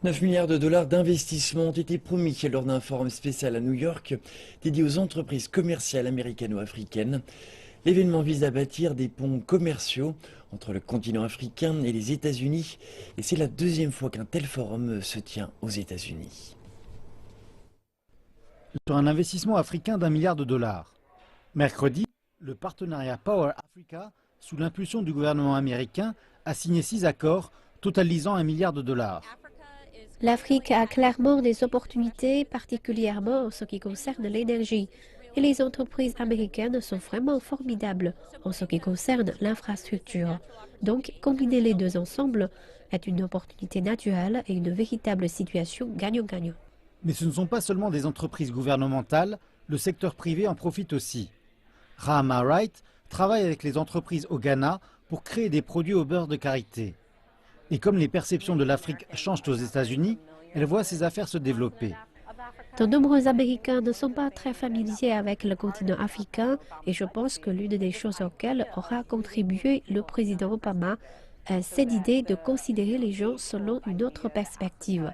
9 milliards de dollars d'investissements ont été promis lors d'un forum spécial à New York dédié aux entreprises commerciales américano-africaines. L'événement vise à bâtir des ponts commerciaux entre le continent africain et les États-Unis et c'est la deuxième fois qu'un tel forum se tient aux États-Unis. Sur un investissement africain d'1 milliard de dollars. Mercredi, le partenariat Power Africa, sous l'impulsion du gouvernement américain, a signé 6 accords totalisant 1 milliard de dollars. L'Afrique a clairement des opportunités, particulièrement en ce qui concerne l'énergie. Et les entreprises américaines sont vraiment formidables en ce qui concerne l'infrastructure. Donc, combiner les deux ensemble est une opportunité naturelle et une véritable situation gagnant-gagnant. Mais ce ne sont pas seulement des entreprises gouvernementales, le secteur privé en profite aussi. Rahama Wright travaille avec les entreprises au Ghana pour créer des produits au beurre de karité. Et comme les perceptions de l'Afrique changent aux États-Unis, elle voit ses affaires se développer. De nombreux Américains ne sont pas très familiers avec le continent africain et je pense que l'une des choses auxquelles aura contribué le président Obama c'est l'idée de considérer les gens selon une autre perspective.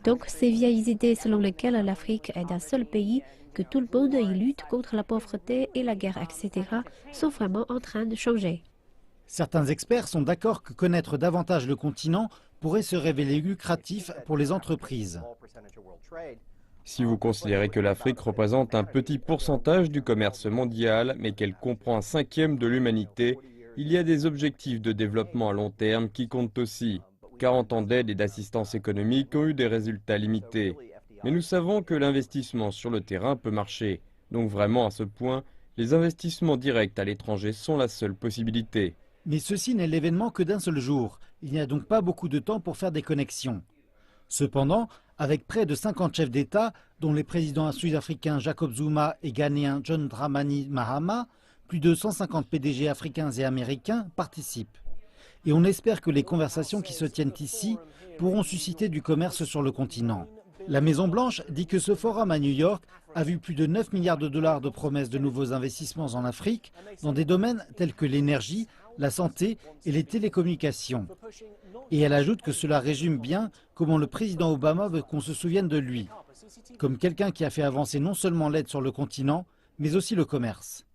Donc ces vieilles idées selon lesquelles l'Afrique est un seul pays, que tout le monde y lutte contre la pauvreté et la guerre, etc., sont vraiment en train de changer. Certains experts sont d'accord que connaître davantage le continent pourrait se révéler lucratif pour les entreprises. Si vous considérez que l'Afrique représente un petit pourcentage du commerce mondial, mais qu'elle comprend un cinquième de l'humanité, il y a des objectifs de développement à long terme qui comptent aussi. 40 ans d'aide et d'assistance économique ont eu des résultats limités. Mais nous savons que l'investissement sur le terrain peut marcher. Donc vraiment, à ce point, les investissements directs à l'étranger sont la seule possibilité. Mais ceci n'est l'événement que d'un seul jour. Il n'y a donc pas beaucoup de temps pour faire des connexions. Cependant, avec près de 50 chefs d'État, dont les présidents sud-africains Jacob Zuma et ghanéen John Dramani Mahama, plus de 150 PDG africains et américains participent. Et on espère que les conversations qui se tiennent ici pourront susciter du commerce sur le continent. La Maison-Blanche dit que ce forum à New York a vu plus de 9 milliards de dollars de promesses de nouveaux investissements en Afrique dans des domaines tels que l'énergie, la santé et les télécommunications. Et elle ajoute que cela résume bien comment le président Obama veut qu'on se souvienne de lui, comme quelqu'un qui a fait avancer non seulement l'aide sur le continent, mais aussi le commerce.